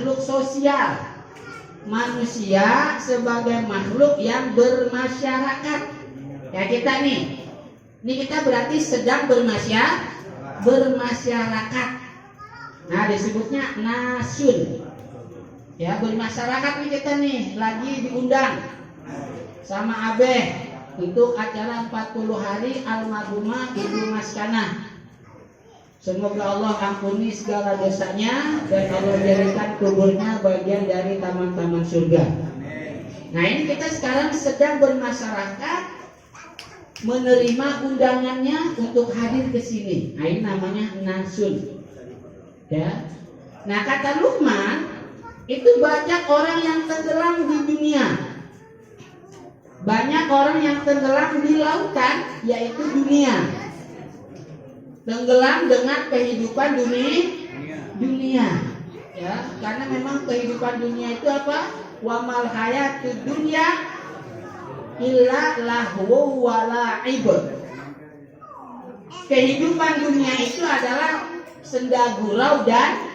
makhluk sosial. Manusia sebagai makhluk yang bermasyarakat. Ya kita nih. Ini kita berarti sedang bermasyarakat. Nah disebutnya nasun. Ya bermasyarakat nih kita nih. Lagi diundang sama Abeh untuk acara 40 hari almarhumah Ibu Maskanah. Semoga Allah ampuni segala dosanya dan Allah jadikan kuburnya bagian dari taman-taman surga. Nah ini kita sekarang sedang bermasyarakat menerima undangannya untuk hadir ke sini. Nah ini namanya nasun. Ya. Nah kata Luqman, itu banyak orang yang tenggelam di dunia. Banyak orang yang tenggelam di lautan, yaitu dunia. Tenggelam dengan kehidupan dunia. Ya, karena memang kehidupan dunia itu apa? Wa mal hayatud dunya illa lahu wa la'ib. Kehidupan dunia itu adalah senda gurau dan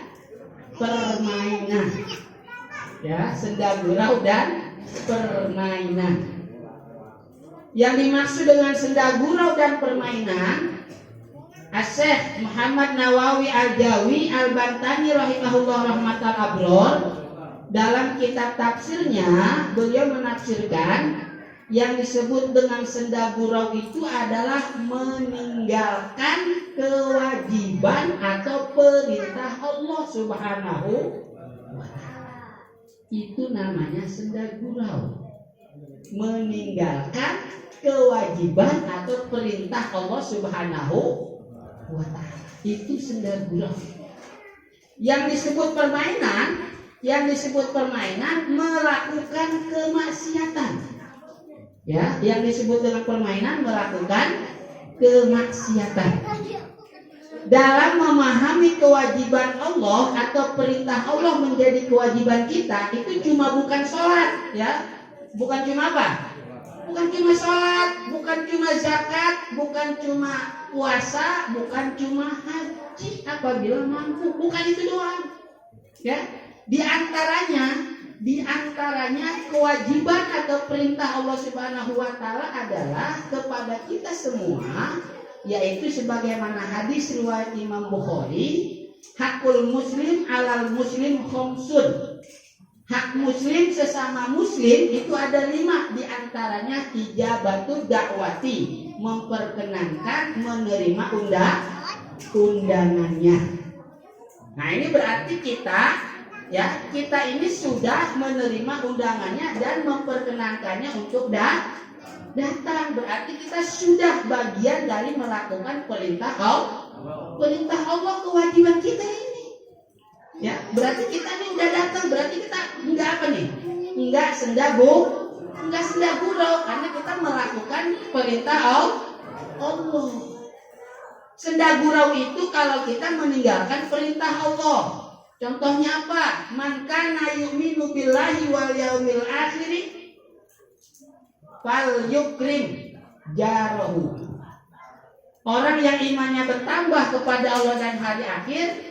permainan. Ya, senda gurau dan permainan. Yang dimaksud dengan senda gurau dan permainan, Asy-Syaikh Muhammad Nawawi Al-Jawi Al-Bantani rahimahullah rahmatal abror dalam kitab tafsirnya beliau menafsirkan yang disebut dengan senda gurau itu adalah meninggalkan kewajiban atau perintah Allah Subhanahu wa ta'ala. Itu namanya senda gurau. Meninggalkan kewajiban atau perintah Allah Subhanahu wa ta'ala. Itu senda gurau. Yang disebut permainan melakukan kemaksiatan. Ya, yang disebut dengan permainan melakukan kemaksiatan. Dalam memahami kewajiban Allah atau perintah Allah menjadi kewajiban kita, itu cuma bukan sholat, ya, bukan cuma apa? Bukan cuma sholat, bukan cuma zakat, bukan cuma puasa, bukan cuma haji apabila mampu, bukan itu doang. Ya, di antaranya kewajiban atau perintah Allah Subhanahu wa ta'ala adalah kepada kita semua, yaitu sebagaimana hadis riwayat Imam Bukhari, hakul muslim alal muslim khamsun. Hak muslim sesama muslim itu ada 5, di antaranya ijabatu da'wati, memperkenankan menerima undangannya. Nah ini berarti kita ini sudah menerima undangannya dan memperkenankannya untuk datang. Berarti kita sudah bagian dari melakukan perintah Allah, kewajiban kita ini. Ya, berarti kita ini udah datang, berarti kita enggak apa nih? Enggak senda gurau karena kita melakukan perintah Allah. Senda gurau itu kalau kita meninggalkan perintah Allah. Contohnya apa? Man kana yu'minu billahi wal yaumil akhir fal yukrim jarahu. Orang yang imannya bertambah kepada Allah dan hari akhir,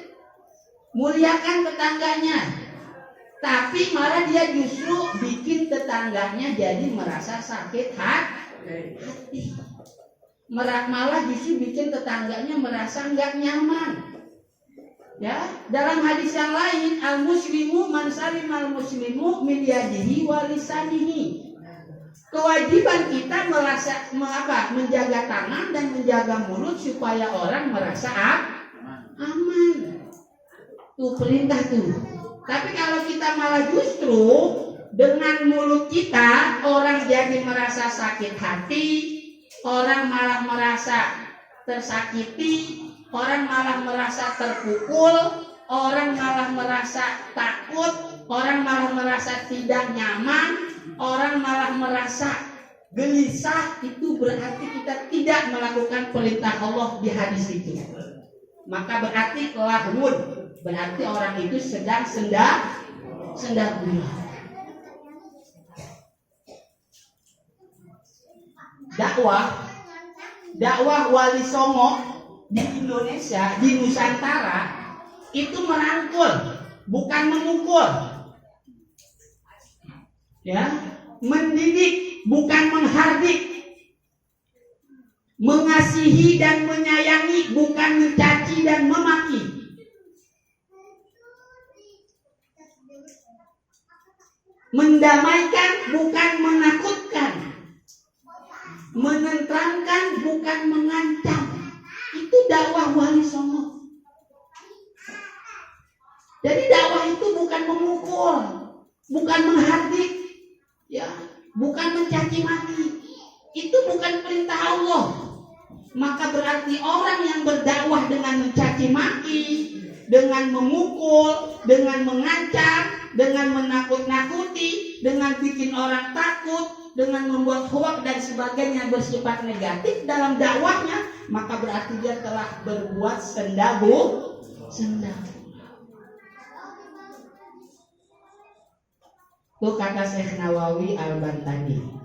muliakan tetangganya. Tapi malah dia justru bikin tetangganya jadi merasa sakit hati. Malah justru bikin tetangganya merasa enggak nyaman. Ya, dalam hadis yang lain, al-muslimu man salimal muslimu min yadihi wa lisanihi. Kewajiban kita menjaga tangan dan menjaga mulut supaya orang merasa aman. Tuh perintah tuh. Tapi kalau kita malah justru dengan mulut kita orang jadi merasa sakit hati, orang malah merasa tersakiti, orang malah merasa terpukul, orang malah merasa takut, orang malah merasa tidak nyaman, orang malah merasa gelisah. Itu berarti kita tidak melakukan perintah Allah di hadis itu. Maka berarti lahun, berarti orang itu sedang senda gurau. Dakwah Wali Songo di Indonesia, di Nusantara itu merangkul bukan memukul. Ya, mendidik bukan menghardik. Mengasihi dan menyayangi bukan mencaci dan memaki. Mendamaikan bukan menakutkan. Menenteramkan bukan mengancam. Itu dakwah Wali Songo. Jadi dakwah itu bukan memukul, bukan menghardik, ya, bukan mencaci maki. Itu bukan perintah Allah. Maka berarti orang yang berdakwah dengan mencaci maki, dengan memukul, dengan mengancam, dengan menakut-nakuti, dengan bikin orang takut, dengan membuat hoak dan sebagainya bersifat negatif dalam dakwahnya, maka berarti dia telah berbuat sendabu. Itu kata Syekh Nawawi Al-Bantani.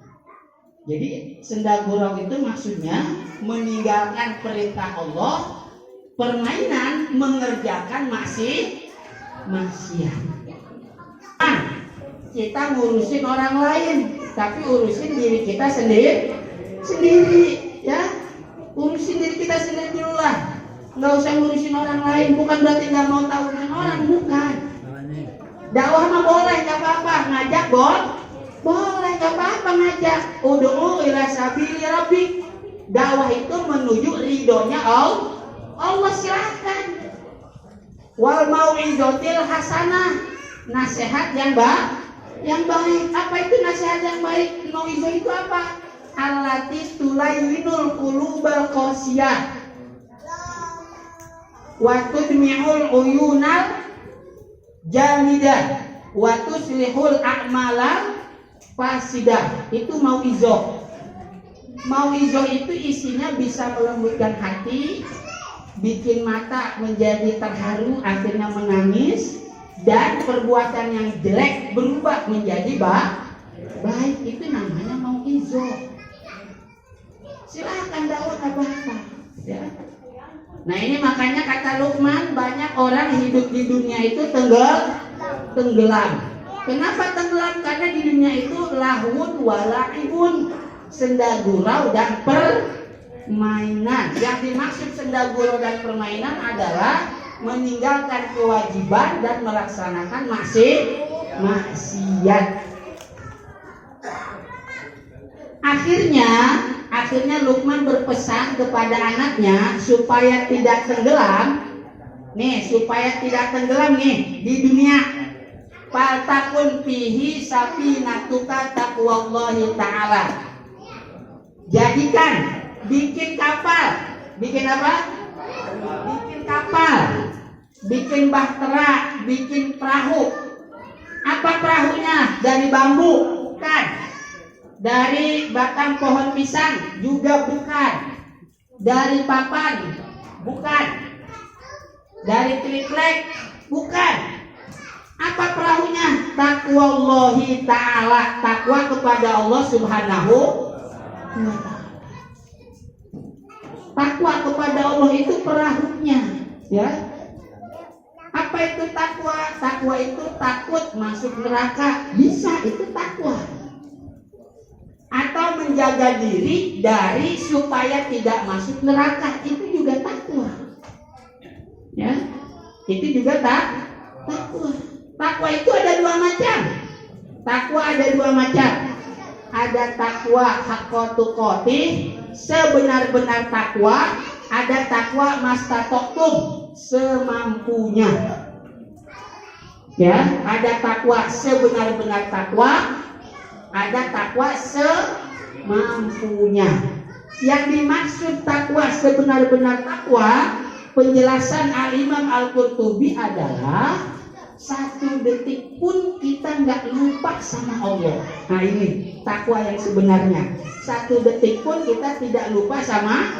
Jadi sendagurau itu maksudnya meninggalkan perintah Allah, permainan, mengerjakan maksiat. Kita ngurusin orang lain, tapi urusin diri kita sendiri, ya. Urusin diri kita sendiri dulu lah. Nggak usah ngurusin orang lain. Bukan berarti nggak mau tahu urusan orang, bukan. Dakwah mah boleh, nggak apa-apa. Ngajak boleh, nggak apa-apa ngajak. Ud'u ila sabili rabbik. Dakwah itu menuju ridhonya Allah, silahkan. Wal mau'izatil hasanah, nasihat yang baik. Apa itu nasihat yang baik? Mau'izah itu apa? Allati tulayyinul qulubal qasiyah wa tudmi'ul uyunal jamidah wa tuslihul a'malal fasidah. Itu mau'izah. Mau'izah itu isinya bisa melembutkan hati, bikin mata menjadi terharu, akhirnya menangis, dan perbuatan yang jelek berubah menjadi baik. Itu namanya mau'izah. Silahkan dakwah apa-apa, ya. Nah ini makanya kata Luqman, banyak orang hidup di dunia itu tenggelam. Kenapa tenggelam? Karena di dunia itu lahun wala'ibun, sendagurau dan permainan. Yang dimaksud sendagurau dan permainan adalah meninggalkan kewajiban dan melaksanakan maksiat. Akhirnya Luqman berpesan kepada anaknya supaya tidak tenggelam. Supaya tidak tenggelam di dunia. Faltakun fihi safinatuka taqwallahi ta'ala. Jadikan, bikin kapal. Bikin apa? Bikin kapal. Bikin bahtera, bikin perahu. Apa perahunya? Dari bambu? Bukan. Dari batang pohon pisang? Juga bukan. Dari papan? Bukan. Dari triplek? Bukan. Apa perahunya? Taqwallahi ta'ala, takwa kepada Allah Subhanahu wa ta'ala. Takwa kepada Allah itu perahunya, ya. Apa itu takwa? Takwa itu takut masuk neraka, bisa, itu takwa. Atau menjaga diri dari supaya tidak masuk neraka, itu juga takwa. Ya, itu juga takwa. Takwa itu ada dua macam. Takwa ada dua macam. Ada takwa haqqo tuqatih, sebenar-benar takwa. Ada takwa mastatoktum, semampunya. Ya, ada takwa sebenar-benar takwa. Ada takwa semampunya. Yang dimaksud takwa sebenar-benar takwa, penjelasan Al-Imam Al-Qurtubi adalah 1 detik pun kita nggak lupa sama Allah. Nah ini takwa yang sebenarnya. 1 detik pun kita tidak lupa sama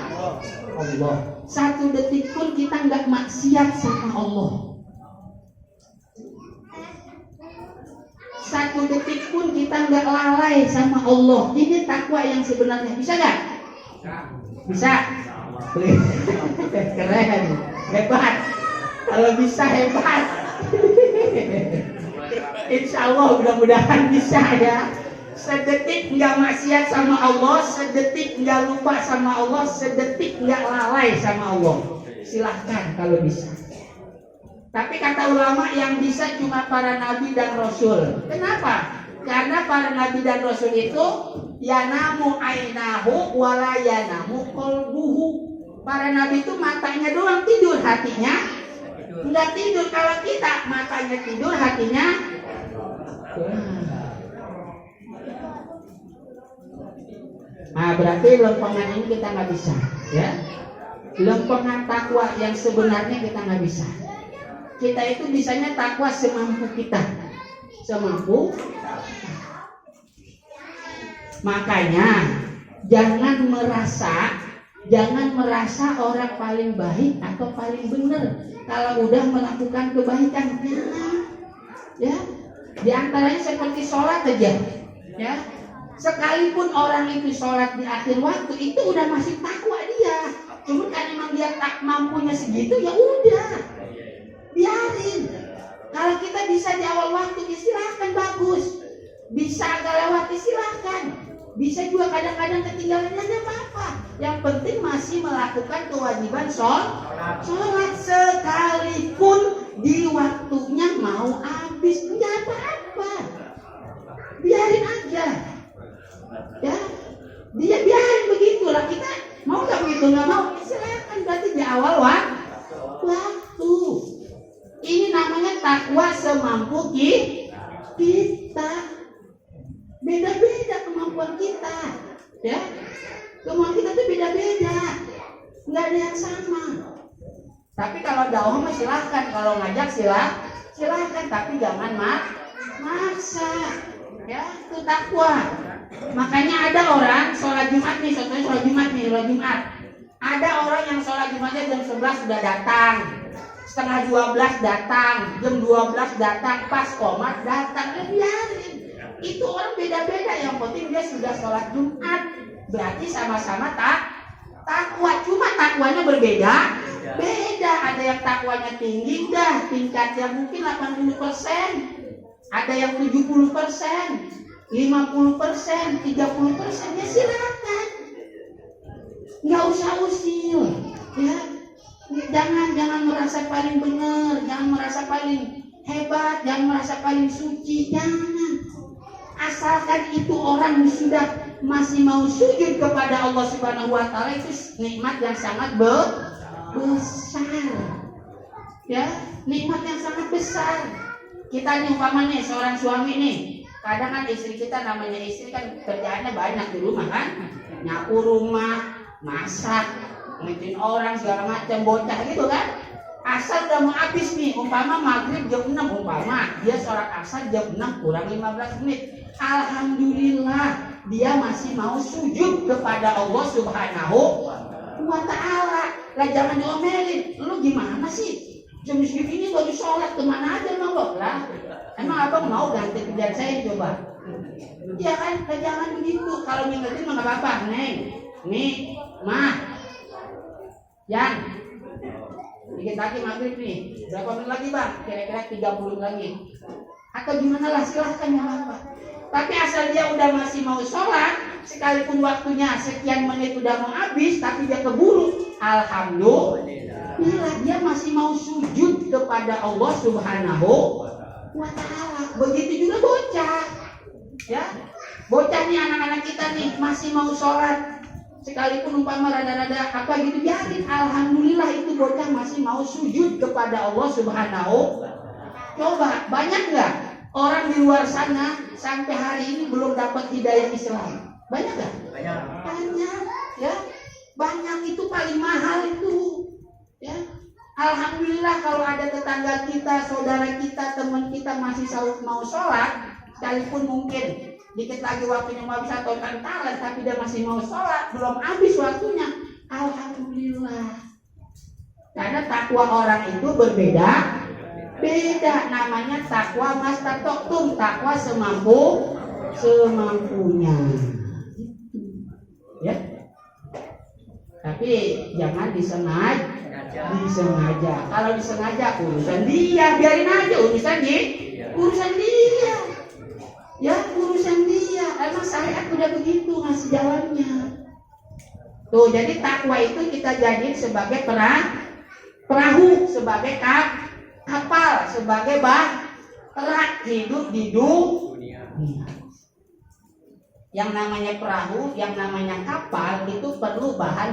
Allah. 1 detik pun kita nggak maksiat sama Allah. 1 detik pun kita nggak lalai sama Allah. Ini takwa yang sebenarnya. Bisa nggak? Bisa. Keren, hebat. Kalau bisa hebat. Insya Allah mudah-mudahan bisa ya. Sedetik nggak maksiat sama Allah, sedetik nggak lupa sama Allah, sedetik nggak lalai sama Allah. Silahkan kalau bisa. Tapi kata ulama yang bisa cuma para nabi dan rasul. Kenapa? Karena para nabi dan rasul itu yanamu ainahu wala yanamu qalbuhu. Para nabi itu matanya doang tidur, hatinya enggak tidur. Kalau kita matanya tidur, hatinya berarti lempengan ini kita nggak bisa, ya. Lempengan takwa yang sebenarnya kita nggak bisa. Kita itu bisanya takwa semampu kita, semampu. Makanya jangan merasa orang paling baik atau paling benar kalau udah melakukan kebaikan. Ya, di antaranya seperti sholat aja, ya. Sekalipun orang itu sholat di akhir waktu itu udah masih takwa dia. Cuma kan emang dia tak mampunya segitu, ya udah, biarin. Kalau kita bisa di awal waktu, ya silahkan, bagus. Bisa agak lewat, ya silahkan. Bisa juga kadang-kadang ketinggalan, ya apa-apa. Yang penting masih melakukan kewajiban sholat sekalipun di waktunya mau habis, nggak apa-apa. Biarin aja. Ya, dia biarin begitulah. Kita mau nggak begitu, nggak mau, silakan. Berarti di awal waktu. Ini namanya takwa semampu kita. Beda-beda kemampuan kita, ya. Kemampuan kita tuh beda-beda, nggak ada yang sama. Tapi kalau dakwah mah silahkan, kalau ngajak silahkan, tapi jangan maksa, ya. Itu takwa. Makanya ada orang sholat Jumat nih, contohnya sholat Jumat. Ada orang yang sholat Jumatnya jam 11 sudah datang, setengah 12 datang, jam 12 datang, pas komat datang, biarin. Itu orang beda-beda, yang penting dia sudah sholat Jumat. Berarti sama-sama takwa, cuma takwanya berbeda. Ada yang takwanya tinggi, tingkatnya mungkin 80%, ada yang 70%, 50%, 30%, ya silakan. Nggak usah usil, ya. Jangan merasa paling benar, jangan merasa paling hebat, jangan merasa paling suci, jangan. Asalkan itu orang sudah masih mau sujud kepada Allah Subhanahu wa taala, itu nikmat yang sangat besar. Ya, nikmat yang sangat besar. Kita nih umpamanya seorang suami nih, kadang kan istri kita, namanya istri kan kerjaannya banyak di rumah kan, nyapu rumah, masak, ngecin orang segala macam, bocah gitu kan. Asal udah mau habis nih, umpama maghrib jam 6, umpama dia sholat asar jam 6 kurang 15 menit. Alhamdulillah dia masih mau sujud kepada Allah Subhanahu wa ta'ala. Lah jangan diomelin, lu gimana sih? Jam segini baru sholat, kemana aja nongol lah? Emang abang mau ganti kerjaan saya coba? Ya kan, jangan begitu. Kalau ngingetin mah nggak apa-apa, Neng, nih, mah, yang dikit lagi maghrib nih, berapa menit lagi bang? Kira-kira 30 lagi. Atau gimana lah, silahkan, ya apa. Tapi asal dia udah masih mau sholat, sekalipun waktunya sekian menit udah mau habis, tapi dia keburu, alhamdulillah dia masih mau sujud kepada Allah Subhanahu wa ta'ala. Begitu juga bocah, ya. Bocah nih, anak-anak kita nih masih mau sholat, sekalipun umpama rada-rada apa gitu, biarin. Alhamdulillah itu bocah masih mau sujud kepada Allah Subhanahu. Coba, banyak nggak orang di luar sana sampai hari ini belum dapat hidayah Islam? Banyak nggak? Banyak, ya. Banyak, itu paling mahal itu, ya. Alhamdulillah kalau ada tetangga kita, saudara kita, teman kita masih mau sholat, sekalipun mungkin dikit lagi waktunya mau habis atau kantalan, tapi dia masih mau sholat, belum habis waktunya, alhamdulillah. Karena takwa orang itu berbeda, namanya takwa mastatoktum, takwa semampunya, ya. Tapi jangan Disengaja. Kalau disengaja urusan dia, biarin aja urusan dia. Ya, urusan dia. Emang syariat udah begitu ngasih jalannya. Tuh, jadi takwa itu kita jadiin sebagai perahu, sebagai kapal, sebagai bahtera hidup di dunia. Yang namanya perahu, yang namanya kapal itu perlu bahan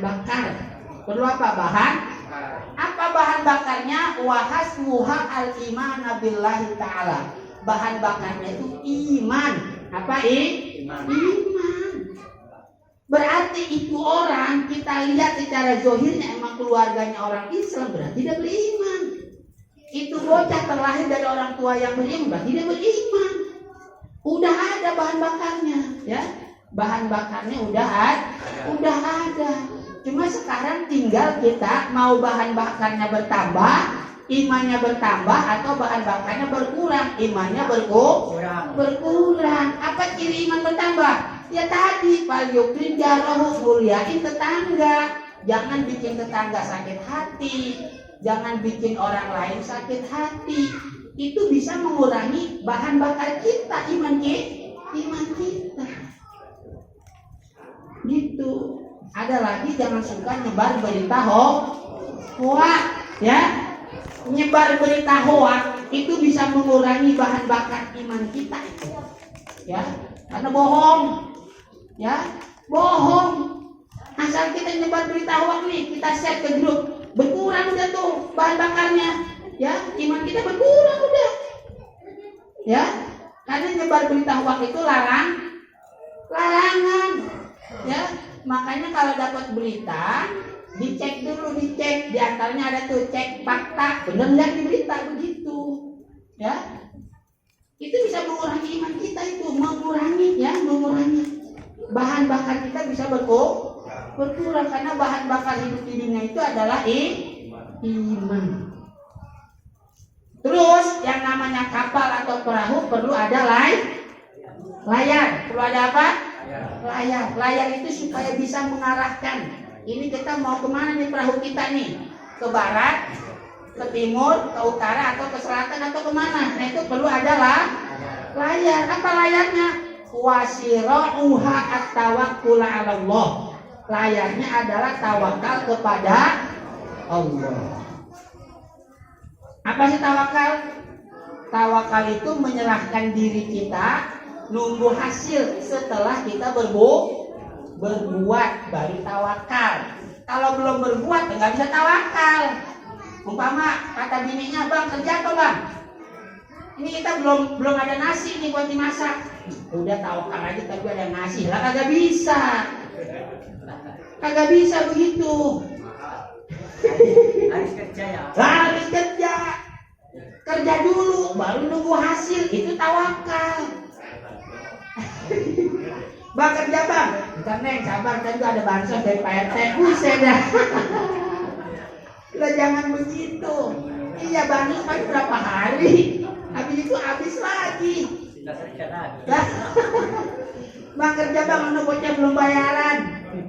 bakar. Perlu apa bahan? Apa bahan bakarnya? Wahasmuha al-iman billahi ta'ala. Bahan bakarnya itu iman. Apa iman? Berarti itu orang kita lihat secara zohirnya emang keluarganya orang Islam, berarti dia beriman. Itu bocah terlahir dari orang tua yang beriman, berarti dia beriman. Udah ada bahan bakarnya, ya. Bahan bakarnya udah ada. Cuma sekarang tinggal kita mau bahan bakarnya bertambah, imannya bertambah, atau bahan bakarnya berkurang, imannya berkurang. Apa ciri iman bertambah? Ya tadi, falyukrim jarahu, muliain tetangga. Jangan bikin tetangga sakit hati, jangan bikin orang lain sakit hati. Itu bisa mengurangi bahan bakar kita, iman kita. Gitu. Ada lagi, jangan suka nyebar berita hoax, ya. Nyebar berita hoax itu bisa mengurangi bahan bakar iman kita itu, ya. Karena bohong, ya, bohong. Asal kita nyebar berita hoax nih, kita share ke grup, berkurang udah tuh bahan bakarnya, ya. Iman kita berkurang udah, ya. Karena nyebar berita hoax itu larangan, ya. Makanya kalau dapat berita, dicek dulu, di antaranya ada tuh cek fakta, benar nggak di berita begitu, ya. Itu bisa mengurangi iman kita, itu mengurangi bahan bakar kita bisa berkurang karena bahan bakar hidup di dunia itu adalah iman. Terus yang namanya kapal atau perahu perlu ada layar. Perlu ada apa? Layar itu supaya bisa mengarahkan. Ini kita mau kemana nih perahu kita nih? Ke barat, ke timur, ke utara, atau ke selatan, atau kemana? Nah itu perlu ada layar. Apa layarnya? Wasira'uha at-tawakkul 'ala Allah. Layarnya adalah tawakal kepada Allah. Apa sih tawakal? Tawakal itu menyerahkan diri kita, nunggu hasil setelah kita berbuat baru tawakal. Kalau belum berbuat nggak bisa tawakal. Umpama kata bininya, bang kerja apa bang? Ini kita belum ada nasi nih buat dimasak. Udah tawakal aja tapi ada nasi lah, kagak bisa begitu. Harus kerja ya. Harus kerja dulu baru nunggu hasil, itu tawakal. Bang kerja bang, bentar neng sabar, tadi ada bansos dari Pak RT. Buset dah. Lah jangan begitu. Iya bansos kan berapa hari, habis itu habis lagi. Bang kerja bang, anu bocah belum bayaran.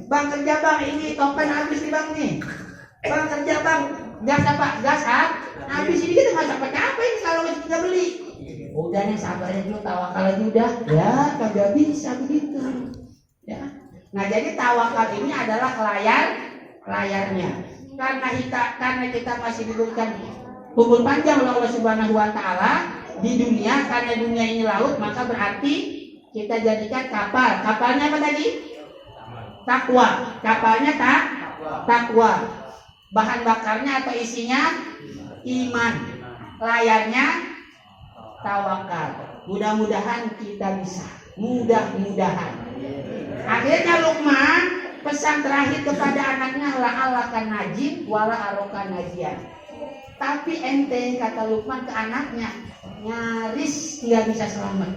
Bang kerja bang, ini topen habis nih bang nih. Bang kerja bang, gas apa? Gas habis ini kita nggak capek-capek kalau kita beli. Udah nih sabar aja dulu, tawakal aja udah. Ya kagak bisa begitu, ya. Nah jadi tawakal ini adalah layarnya. Karena kita masih diberikan umur panjang oleh Allah Subhanahu Wa Taala di dunia, karena dunia ini laut, maka berarti kita jadikan kapal. Kapalnya apa tadi? Takwa. Kapalnya takwa. Bahan bakarnya atau isinya iman. Layarnya tawakal. Mudah-mudahan kita bisa. Mudah-mudahan. Akhirnya Luqman pesan terakhir kepada anaknya, la'allaka najin wala aroka najian. Tapi ente, kata Luqman ke anaknya, nyaris nggak bisa selamat.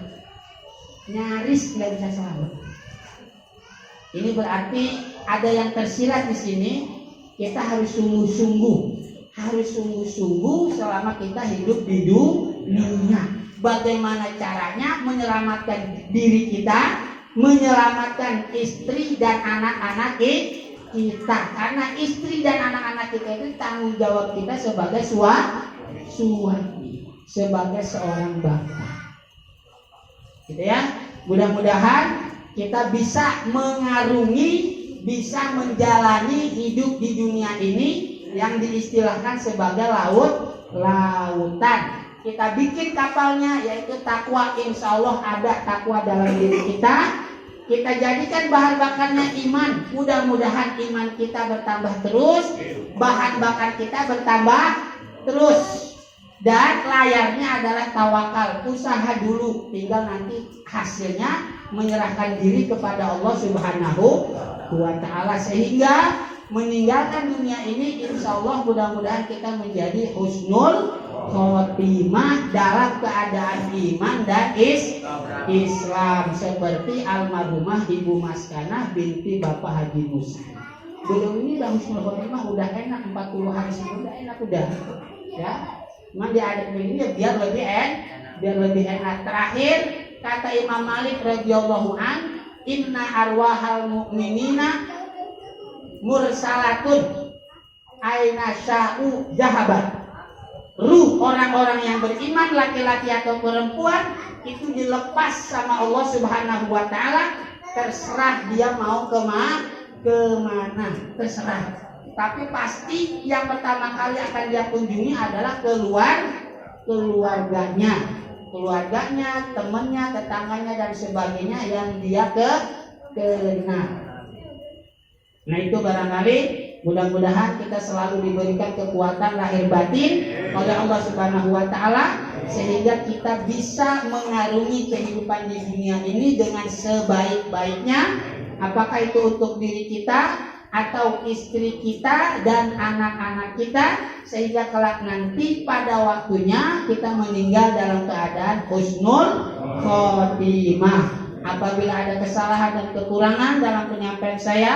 Ini berarti ada yang tersirat di sini. Kita harus sungguh-sungguh selama kita hidup di dunia. Bagaimana caranya menyelamatkan diri kita, menyelamatkan istri dan anak-anak kita, karena istri dan anak-anak kita itu tanggung jawab kita sebagai suami, sebagai seorang bapak, gitu ya. Mudah-mudahan kita bisa mengarungi, bisa menjalani hidup di dunia ini yang diistilahkan sebagai lautan. Kita bikin kapalnya, yaitu takwa. Insya Allah ada takwa dalam diri kita. Kita jadikan bahan bakarnya iman. Mudah-mudahan iman kita bertambah terus, bahan bakar kita bertambah terus. Dan layarnya adalah tawakal, usaha dulu, tinggal nanti hasilnya menyerahkan diri kepada Allah Subhanahu wa Ta'ala, sehingga meninggalkan dunia ini insya Allah mudah-mudahan kita menjadi husnul khotimah dalam keadaan iman dan Islam, seperti almarhumah Ibu Maskanah binti Bapak Haji Musa. Belum ini udah husnul khotimah, udah enak, 40 hari sebelum udah enak udah ya. Cuman dia ada begini ya biar lebih enak. Terakhir kata Imam Malik radhiyallahu an, inna arwahal mu'minina mursalatun aina sya'u jahabat. Ruh orang-orang yang beriman, laki-laki atau perempuan, itu dilepas sama Allah Subhanahu wa Ta'ala, terserah dia mau kemana, terserah. Tapi pasti yang pertama kali akan dia kunjungi adalah keluarganya, temannya, tetangganya dan sebagainya yang dia kenal. Nah itu barangkali mudah-mudahan kita selalu diberikan kekuatan lahir batin oleh Allah Subhanahu wa Ta'ala, sehingga kita bisa mengarungi kehidupan di dunia ini dengan sebaik-baiknya, apakah itu untuk diri kita atau istri kita dan anak-anak kita, sehingga kelak nanti pada waktunya kita meninggal dalam keadaan husnul khotimah. Apabila ada kesalahan dan kekurangan dalam penyampaian saya,